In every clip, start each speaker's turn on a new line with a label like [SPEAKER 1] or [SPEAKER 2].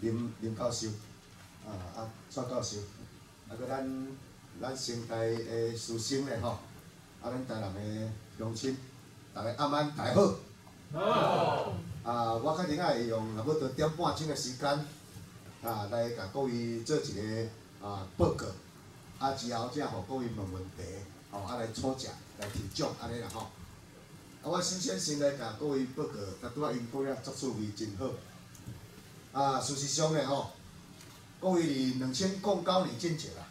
[SPEAKER 1] 林教授蔡教授，搁咱生态的师生咧吼，咱台南的乡亲，大家暗安大家好。好。我确定会用差不多1.5钟的时间，来甲各位做一个报告，之后才互各位问问题，来抽奖来提奖安尼啦吼。我先来甲各位报告，拄仔因讲了作趣味真好。事实上咧吼，各位伫2009年进前啦，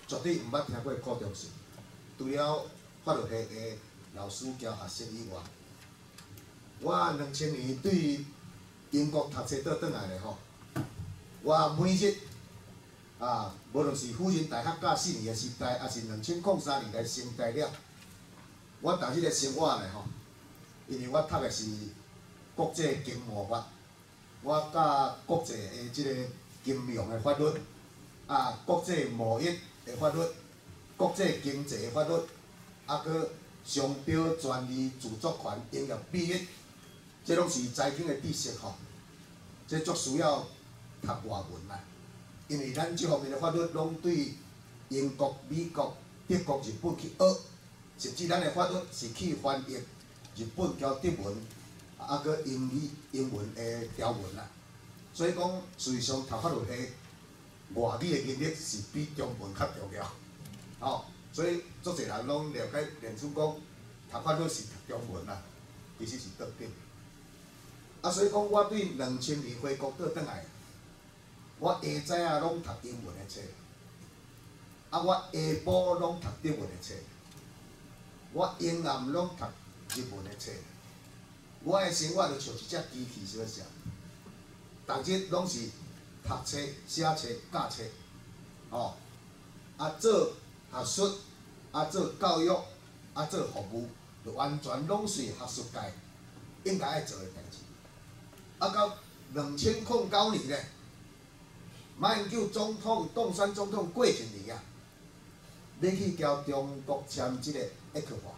[SPEAKER 1] 绝对毋捌听过高中生，除了法律系的老师教学生以外，我2000年对英国读册倒转来咧吼，我每日无论是辅仁大学教4年的时代，还是2003年来升大了，我当时咧生活咧吼，因为我读的是国际经贸法，我教国际的即个金融的法律，国际贸易的法律，国际经济的法律，搁商标专利著作权营业秘密，这拢是财经的知识吼，这足需要读外文啦。因为咱这方面的法律拢对英国、美国、德国、日本去学，甚至咱的法律是去翻译日本交德文，搁英文的条文啦。所以讲，事实上读法律系外语的能力是比中文较重要。所以足侪人拢了解认出讲读法律是读中文啦，其实是倒紧。所以讲，我对2000年回国倒转来。我下早啊拢读英文的册，我下晡拢读德文的册，我阴暗拢读日文的册。我的生活就像一只机器小像，逐日拢是读册、写册、教册，做学术，做教育，做服务，就完全拢是学术界应该爱做的代志。到2009年咧。马英九总统当选总统过1年要去交中国签即个 ECFA，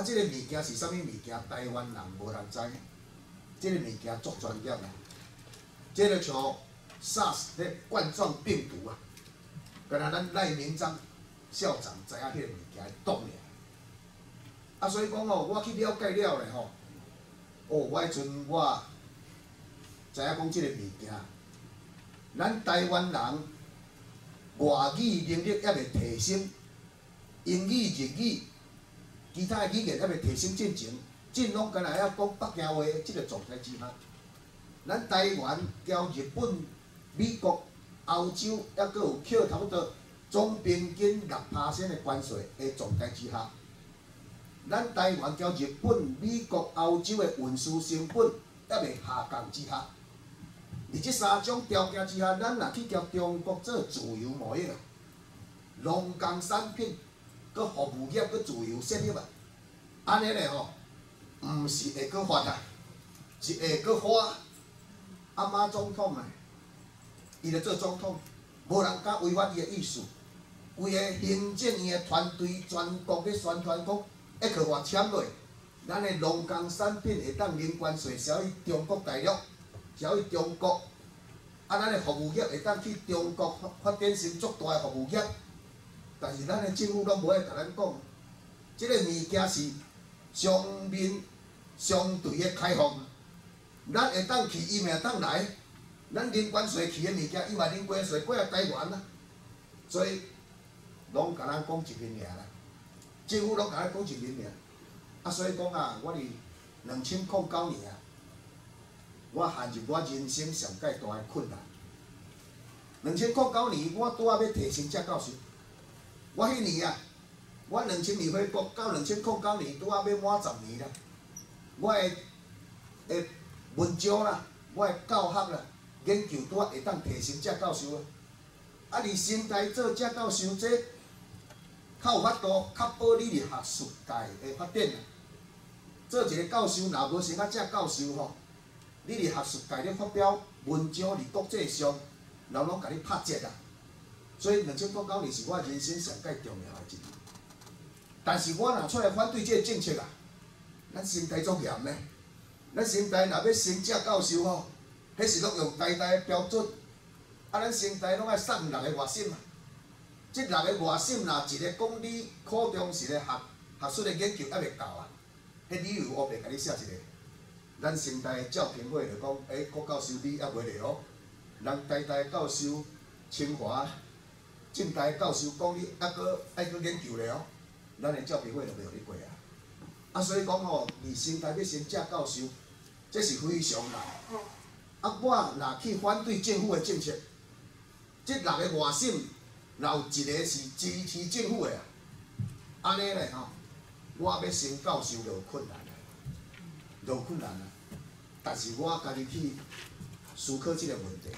[SPEAKER 1] 即个物件是啥物物件？台湾人无人知，即个物件足专业啦。即个像 SARS 咧冠状病毒敢若咱赖明章校长知影迄个物件懂尔。所以讲我去了解了咧吼，我迄阵我知影讲即个物件。咱台湾人外语能力还袂提升，英语、日语、其他的语言还袂提升进前，拢敢若遐讲北京话，即个状态之下，咱台湾交日本、美国、欧洲，还佫有扣差不多总平均6%的关税的状态之下，咱台湾交日本、美国、欧洲的运输成本还袂下降之下。伫即3种条件之下，咱若去交中国做自由贸易农工产品、佮服务业佮自由涉入安尼咧吼，毋是会佮发是会佮花。马总统伊咧做总统，无人敢违反伊的意思。规个行政院的团队全国咧宣传讲，ECFA签落，咱的农工产品会当零关税销去中国大陆。销去中国，咱的服务业会当去中国发展成足大的服务业，但是咱的政府拢无爱甲咱讲，即个物件是双面相对的开放，咱会当去，伊嘛会当来，咱零关税去的物件，伊嘛零关税过来台湾啊，所以拢甲咱讲一面尔啦，政府拢甲咱讲一面尔，所以讲我伫2009年我陷入我人生上介大的困难。2009年，我拄仔要提升遮教授。我迄年我2000年回国，到2009年拄仔要满10年啦。我的文章啦，我的教学啦，研究拄仔会当提升遮教授而生态做遮教授，这较有法度确保你伫学术界的发展做一个教授，若无升遮教授吼。你伫学术界咧发表文章，伫国际上，人拢甲你拍折所以2009年是我人生上介重要的一年。但是我若出来反对这个政策咱生态足严呢。咱成大若要升正教授吼，迄是拢用台大的标准。啊，咱成大拢爱送6个外省啊。即6个外省若一个讲你考中时的学术的研究还袂够啊，迄理由我袂甲你写一个。咱成大的教评会就讲，郭教授你还袂嚟哦。人台大的教授、清华、政大的教授讲你还阁爱阁研究咧哦，咱的教评会就袂互你过啊。啊，所以讲吼，你成大要升正教授，这是非常难。啊，我若去反对政府的政策，即6个外省，若有一个是支持政府的啊，安尼咧吼，我要升教授就有困难啊，就有困难啊。但是我家己去思考即个问题，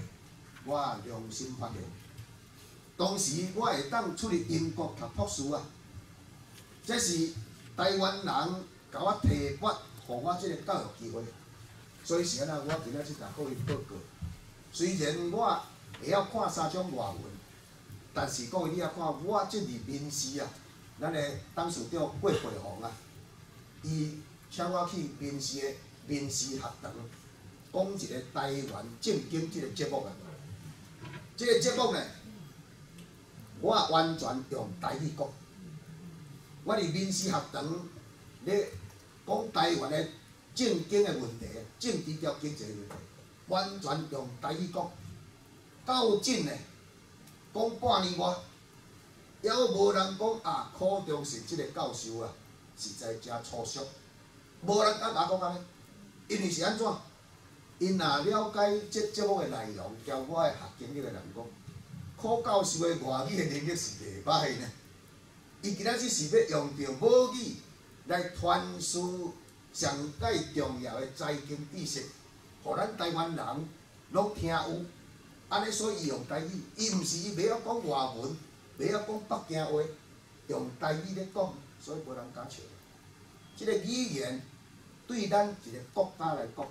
[SPEAKER 1] 我良心发现，当时我会当出去英国读博士啊，这是台湾人甲我提拔，互我即个教育机会。所以是安那，我今仔去甲各位报告。虽然我会晓看3种外文，但是各位你也看，我即字面试啊，咱的董事长郭培宏啊，伊请我去面试的面试学堂，讲一个台湾正经即个节目啊。即个节目呢，我完全用台语讲。我伫面试学堂咧讲台湾的正经的问题，政治甲经济问题，完全用台语讲。到真呢，讲半年外，还无人讲啊，考中是即个教授啊，实在真粗俗。无人敢甲我讲安尼，因为是安怎？因若了解即节目的内容，交我的学经历的人讲，考教授的外语的能力是袂歹呢。伊今仔日是要用着母语来传输上界重要的财经知识，互咱台湾人拢听有。安尼所以伊用台语，伊毋是伊袂晓讲外文，袂晓讲北京话，用台语咧讲，所以无人敢笑。即个语言对咱一个国家来讲，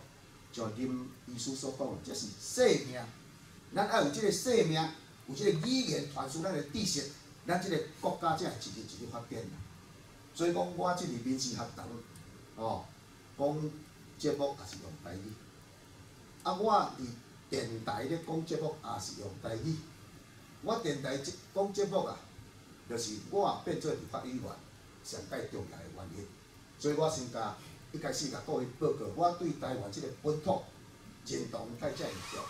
[SPEAKER 1] 像林医师所讲的，这是生命。咱爱有即个生命，有即个语言传输咱的知识，咱即个国家才会一日一日发展啦。所以讲，我即个面试学堂，哦，讲节目也是用台语。啊，我伫电台咧讲节目也是用台语。我电台讲节目啊，就是我变做立法委员上界重要的原因。所以我先甲一开始甲各位报告，我对台湾即个本土认同太遮严重。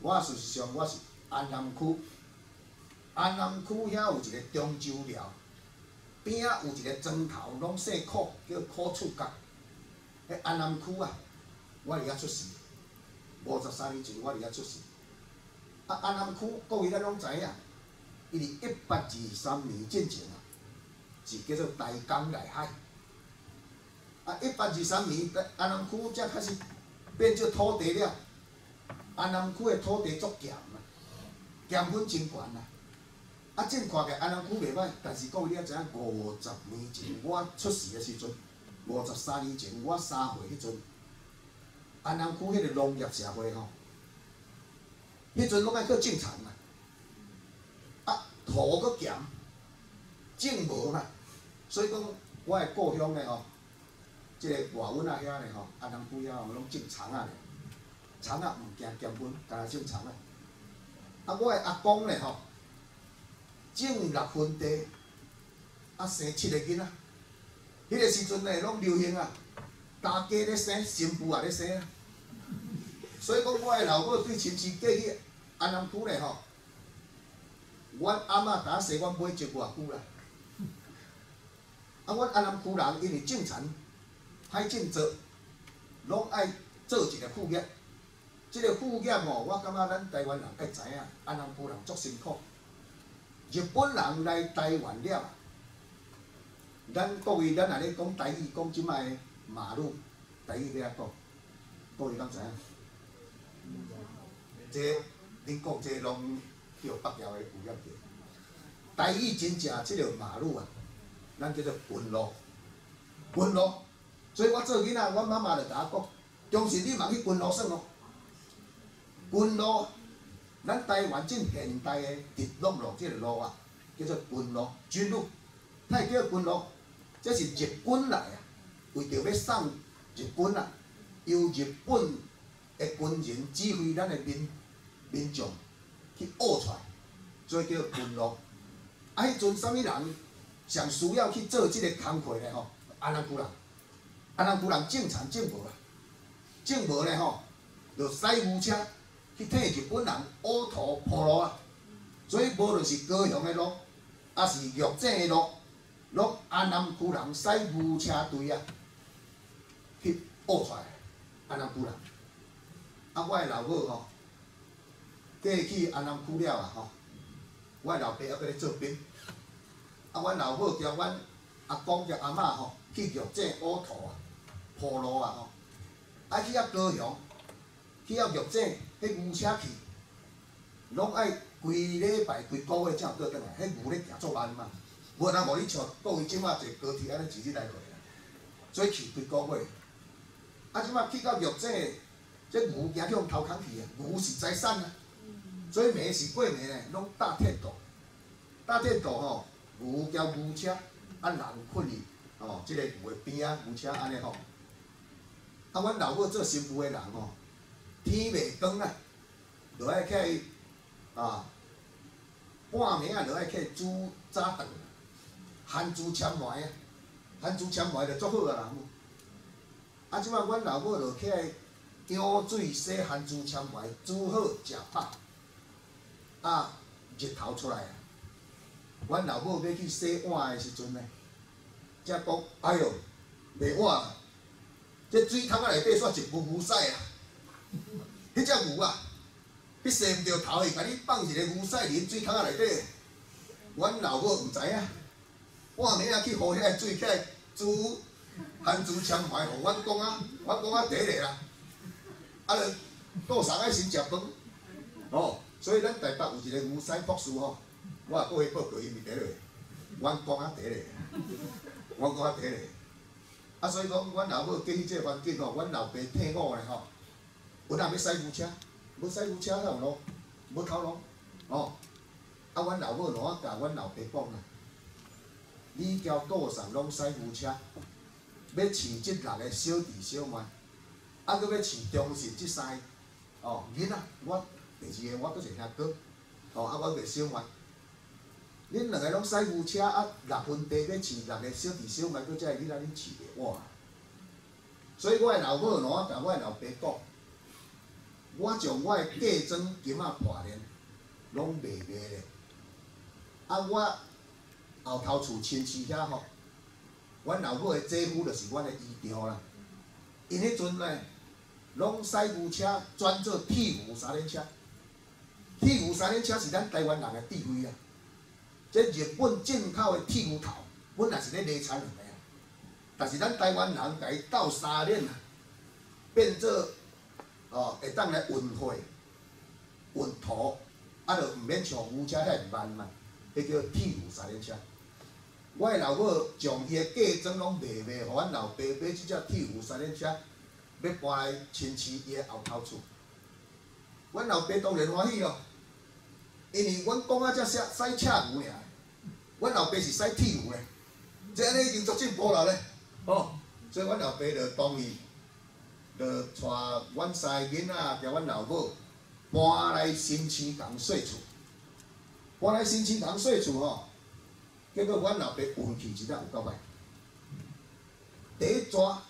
[SPEAKER 1] 我事实上我是安南区，安南区遐有一个中州寮，边仔有一个庄头，拢姓苦，叫苦厝角。迄安南区啊，我伫遐出世，53年前我伫遐出世。啊，安南区各位咱拢知影，伊伫123年之前啊，是叫做大江内海。啊，123年安南区才开始变做土地了。安南区的土地足咸啊，咸分真悬啊。啊，正看起来安南区袂歹，但是各位你也知影，50年前我出世的时阵，53年前我3岁迄阵，安南区迄个农业社会吼，迄阵拢爱去种田啊，啊土搁咸，种无嘛，所以讲我的故乡咧吼，即个外阮啊遐咧吼，安南区遐吼拢种葱啊咧，葱啊毋惊咸分，干那种葱啊。啊，我的阿公咧吼，种6分地，啊生7个囡仔。迄个时阵咧，拢流行啊，大家咧生，新妇也咧生啊。所以讲，我的老母对亲戚过去安南区咧吼，阮阿嬷打生阮买足偌久啦。啊，阮安南区人因为种田歹种做，拢爱做一个副业。即个副业吼，我感觉咱台湾人该知影，安南区人足辛苦。日本人来台湾了，咱各位咱若咧讲台语，讲即摆的马路，台语要安讲？各位敢知影？这恁讲这拢叫北调的有影个。台语真正即条马路啊，咱叫做群路，群路。所以我做囡仔，阮妈妈就甲我讲，中时你嘛去群路耍咯。群路，咱台湾正现代的铁路路即个路啊，叫做群路，军路，它会叫群路，这是日本来啊，为着要送日本啊，由日本的军人指挥咱的民众去学出来，所以叫军乐。啊，迄阵啥物人上需要去做即个工课咧吼？安南古人，安南古人种田种无啊，种无咧吼，就驶牛车去替日本人乌土铺路啊。所以无就是高雄的路，啊是玉井的路，拢安南区人驶牛车队啊去学出来。安南区人，啊，我的老母吼，过去安南区了啊吼，我的老爸还搁咧做兵，啊，阮老母交阮阿公交阿嬷吼去玉井乌土啊铺路啊吼，啊去啊高雄，去啊玉井迄牛车去，拢爱。规礼拜、规个月才有倒转来，迄牛咧行足慢嘛，无人互你像各位即马坐高铁安尼一日来回啦，所以去规个月。啊，即马去到玉井，这牛行去互偷空去啊，牛是财产啊，所以暝是过暝咧，拢搭铁道，搭铁道吼，牛交牛车，啊人困去吼，即个牛的边仔牛车安尼吼。啊，阮老母做新妇的人吼，天袂光啊，就爱去。啊，半暝啊，就爱去煮早顿，番薯签糜啊，番薯签糜就足好啊啦。啊，即摆阮老母就起来舀水洗番薯签糜，煮好食饱。啊，日头出来啊，阮老母要去洗碗的时阵呢，才讲，哎哟，袂碗啊，这水桶仔内底煞一牛屎啊，迄只牛啊！你洗毋着头，伊甲你放一个牛屎伫水桶仔内底，阮老母毋知影，半暝啊去互迄个水起来煮番薯签糜，互阮公仔，阮公仔第一个啦，啊，就倒送爱先食饭，哦，所以咱台北有一个牛屎博士吼，我也过去报告伊是第一个，阮公仔第一个，阮公仔第一个，啊，所以讲阮老母建议即个环境吼，阮老爸退伍咧吼，有人要驶牛车。要驶牛车哪有路？无头路，哦。啊，阮老母拢甲阮老爸讲啦，你交岛上拢驶牛车，要饲即6个小弟小妹，啊，搁要饲中信即3个，哦，囡仔，我第2个我搁一个兄哥，哦，啊，我个小妹，恁2个拢驶牛车，啊，6分地要饲6个小弟小妹，搁遮个囡仔恁饲袂活。所以我的老母拢甲我的老爸讲。我将我的嫁妆金仔破连，拢卖咧。啊，我后头厝亲戚遐吼，阮老母的姐夫就是阮的姨丈啦。因迄阵呢，拢驶牛车，转做铁牛三轮车。铁牛三轮车是咱台湾人的智慧啊。这日本进口的铁牛头，本来是咧犁田用的啊，但是咱台湾人甲伊斗三轮啊，变做。哦，会当来运货、运土，啊，就毋免像牛车遐慢嘛，迄叫铁牛三轮车。我的老母将伊的嫁妆拢卖，互阮老爸买即只铁牛三轮车，要搬来亲戚伊的后头厝。阮老爸当然欢喜咯，因为阮公仔才驶车牛尔，阮老爸是驶铁牛咧，这安尼已经足进步啦咧，哦，所以阮老爸就同意。就带阮3个囡仔甲阮老母搬来新市港细厝，搬来新市港细厝吼，结果阮老爸运气真正有够歹。第一抓，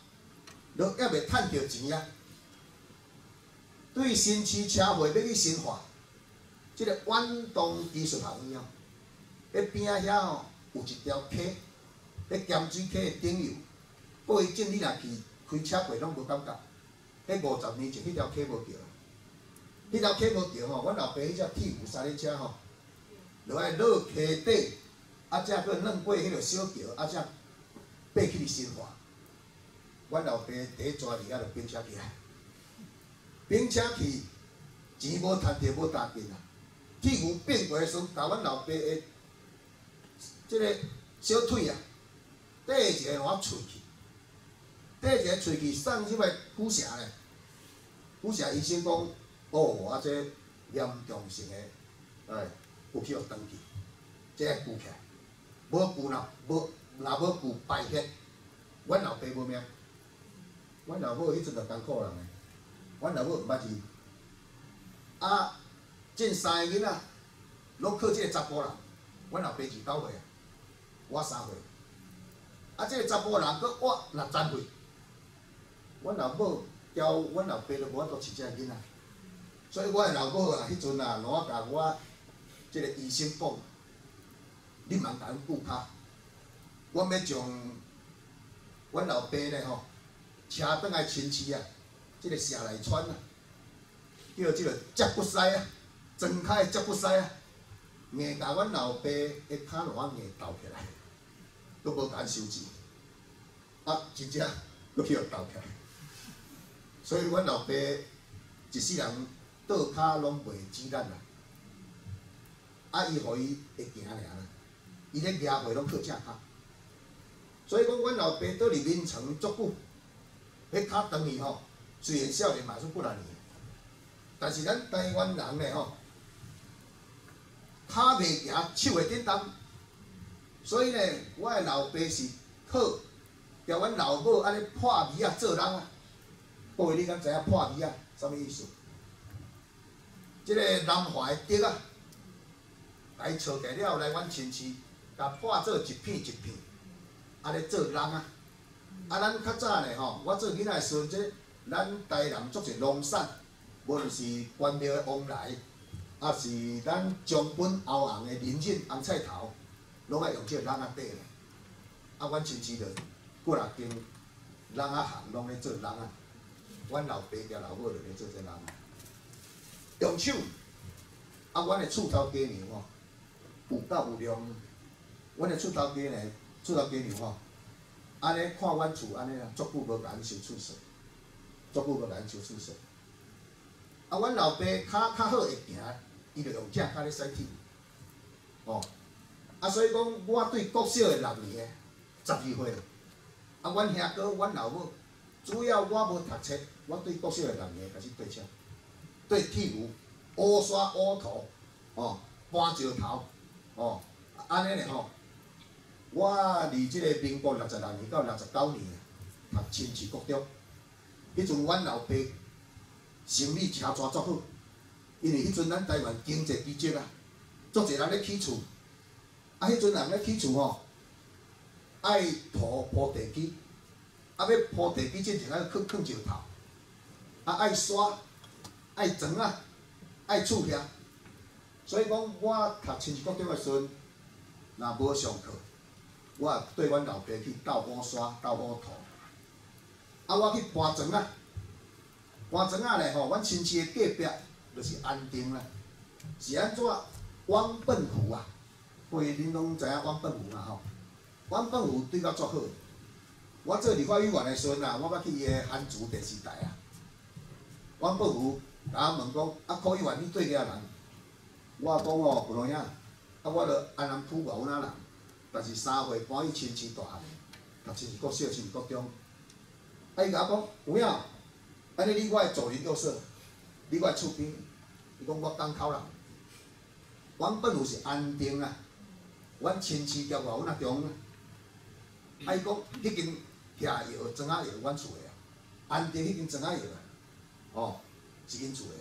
[SPEAKER 1] 都还袂趁着钱啊！对新市车会要去新化，即个远东技术学院哦，迄边仔遐吼有一条溪，迄咸水溪的顶游，过去种你若去开车过拢无感觉。迄50年前，迄条溪无桥，迄条溪无桥吼，阮老爸迄只铁牛三轮车吼，就爱落溪底，啊，才搁弄过迄个小桥，啊，才爬去新化。阮老爸第一抓离遐就拼车去啊，拼车去，钱无趁着无搭紧啊。铁牛变过的时阵，甲阮老爸的即个小腿啊，缀一个换喙去。缀一个喙去送即摆虎城咧，虎城医生讲，哦，啊这严重性的，有去互断去，这个锯起来，无锯若无锯败血，阮老爸无命。阮老母迄阵就艰苦人诶，阮老母毋捌字，啊，正三个囡仔拢靠即个查甫人，阮老爸29岁啊，我3岁，啊，即个查甫人佫活60岁，阮老母交阮老爸都无法度饲只囡仔，所以我诶老母啊，迄阵啊，若我甲我即个医生讲，你茫甲阮顾骹，阮要将阮老爸咧吼。 车转来亲戚啊，即、个社内穿啊，叫即个接骨师啊，装开接骨师啊，硬甲阮老爸的骹烂硬斗起来，都无甲收钱，啊，真正佫去互斗起来，所以阮老爸一世人倒骹拢袂止咱啦，啊，伊互伊会行尔啦，伊咧举会拢靠正骹，所以讲阮老爸倒伫眠床足久。 迄骹长去吼，虽然少年嘛是不难年，但是咱台湾人咧吼，骹袂行，手会点动，所以咧，我诶老爸是靠交阮老母安尼破米啊做人啊。各位你敢知影破米啊啥物意思？即、个南华诶竹啊，来找起了来阮亲戚，甲破做一片一片，安尼做人啊。 啊，咱较早咧吼，我做囡仔时阵，即咱台南足侪农产，无论是关庙的旺来，啊是咱将本后行的林荫红菜头，拢爱用即个人仔底咧。啊，阮亲戚着过6间人仔行拢咧做人仔，阮老爸甲老母着咧做这人仔。用手，啊，阮的厝头家娘吼，有够有量。阮的厝头家呢，厝头家娘吼。 安尼看阮厝安尼啊，足久无甲阮收厝税，足久无甲阮收厝税。啊，阮老爸骹较好会行，伊就用正骹咧驶铁。哦，啊，所以讲我对国小的6年，12岁。啊，阮兄哥、阮老母，主要我无读册，我对国小的6年开始对啥？对铁牛、乌刷、乌土，哦，搬石头，哦，安尼咧吼。 我伫即个民国66年到69年读亲戚国中，迄阵阮老爸生理车抓足好，因为迄阵咱台湾经济低质啊，足侪人咧起厝，啊，迄阵人咧起厝吼，爱铺地基，啊要铺地基之前爱囥石头，啊爱刷，爱砖啊，爱厝遐，所以讲我读亲戚国中的时阵，若无上课。 我也对阮老爸去斗乌刷、斗乌土，啊，我去搬砖啊，搬砖啊咧吼，阮亲戚的隔壁就是安定啦，是安怎？汪笨湖啊，各位恁拢知影汪笨湖嘛吼？汪笨湖对我足好，我做立法委员的时阵啊，我捌去伊个汉族电视台啊，汪笨湖甲我问讲，啊，柯议员你对遐人？我讲哦，不能影，啊，我着安南区外阮人。 但是3岁搬去亲戚大汉，读亲戚国小、亲戚国中。啊，伊甲我讲，有影，安尼你我的助人右舍，你我的厝边。伊讲我港口人，阮本有是安定啊，阮亲戚交外阮阿中啊。啊，伊讲迄间徛药庄仔药，阮厝的啊，安定迄间庄仔药啊，哦，是因厝的。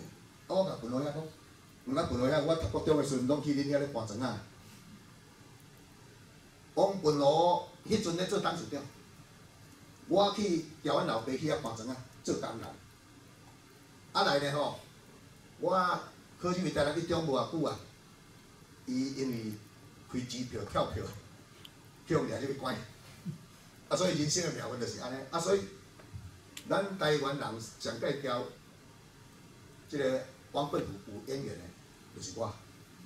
[SPEAKER 1] 啊，我甲分老爷讲，咱分老爷，我读国中的时阵，拢去恁遐咧搬庄仔。 王文罗迄阵咧做董事长，我去交阮老爸去遐搬砖啊，做工人。啊来咧吼，我考入去台南去中无偌久啊，伊因为开支票跳票，去互掠入去关。啊，所以人生的命运就是安尼。啊，所以咱台湾人上界交即个王本有渊源的，就是我，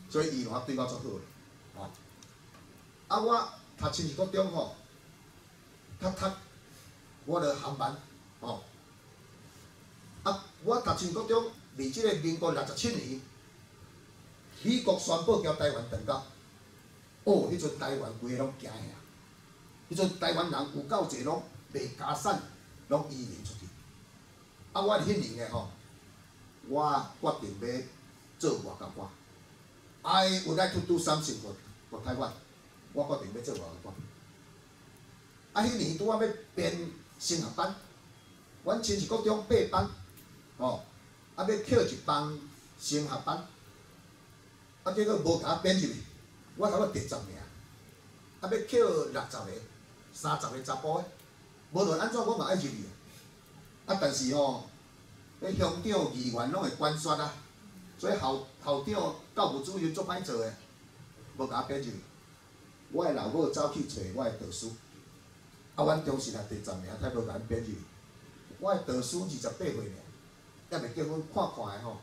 [SPEAKER 1] 所以伊对我足好咧，吼。啊，我。 读亲戚国中吼，读，我着航班吼。啊，我读亲戚国中，离即个民国67年，美国宣布交台湾断交。哦，迄阵台湾规个拢惊吓，迄阵台湾人有够侪拢卖家产，拢移民出去。啊，我迄年诶吼，我决定要做外交官。I would like to do something for Taiwan。 我决定要做外交官。啊，迄年拄仔要编升学班，阮亲戚国中8班，哦，啊要扣一班升学班，啊结果无甲我编入去，我头个第10名，啊要扣60个、30个查甫个，无论安怎我嘛爱入去。啊，但是吼，迄乡长、议员拢会关说啊，所以校长、教务主任足歹做诶，无甲我编入去。我诶老母走去找我诶导师，啊，阮中时也第10名，才无甲阮编入去。我诶导师28岁尔，还未结婚，看诶吼，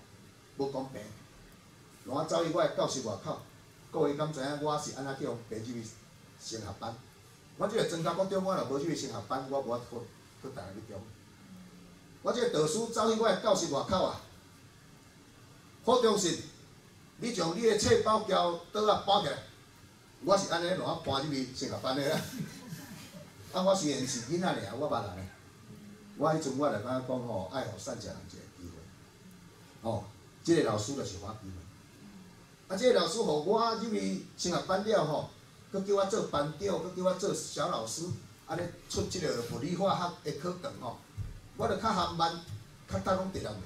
[SPEAKER 1] 无公平。我走去我诶教室外口，各位敢知影我是安怎叫编入去升学班？我即个庄家国中，我若无入去升学班，我无法度去大学一中。我即个导师走去我诶教室外口啊，好中信，你将你诶册包交倒啊包起来。我是安尼让我搬入去升学班的啦。啊，我虽然是囡仔尔，我捌人诶。我迄阵我就感觉讲吼，爱互善食人一个机会。哦，即个老师就是我机会。啊，即个老师互我入去升学班了吼，佮叫我做班长，佮叫我做小老师，安尼出即个物理化学的课堂吼，我着较含慢，较早拢第6名。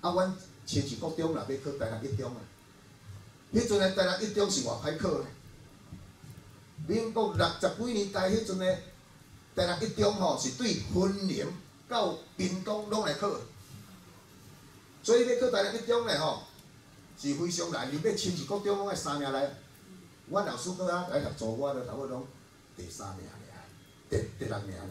[SPEAKER 1] 啊，阮亲戚国中若要考大学1中啊，迄阵的大学1中是偌歹考呢？民国60几年代迄阵的大学1中吼，是对云林到屏东拢来考，所以要考大学1中咧吼，是非常难。你要亲戚国中拢爱3名来，阮老师搁来协助我，头尾拢第3名尔，第6名尔。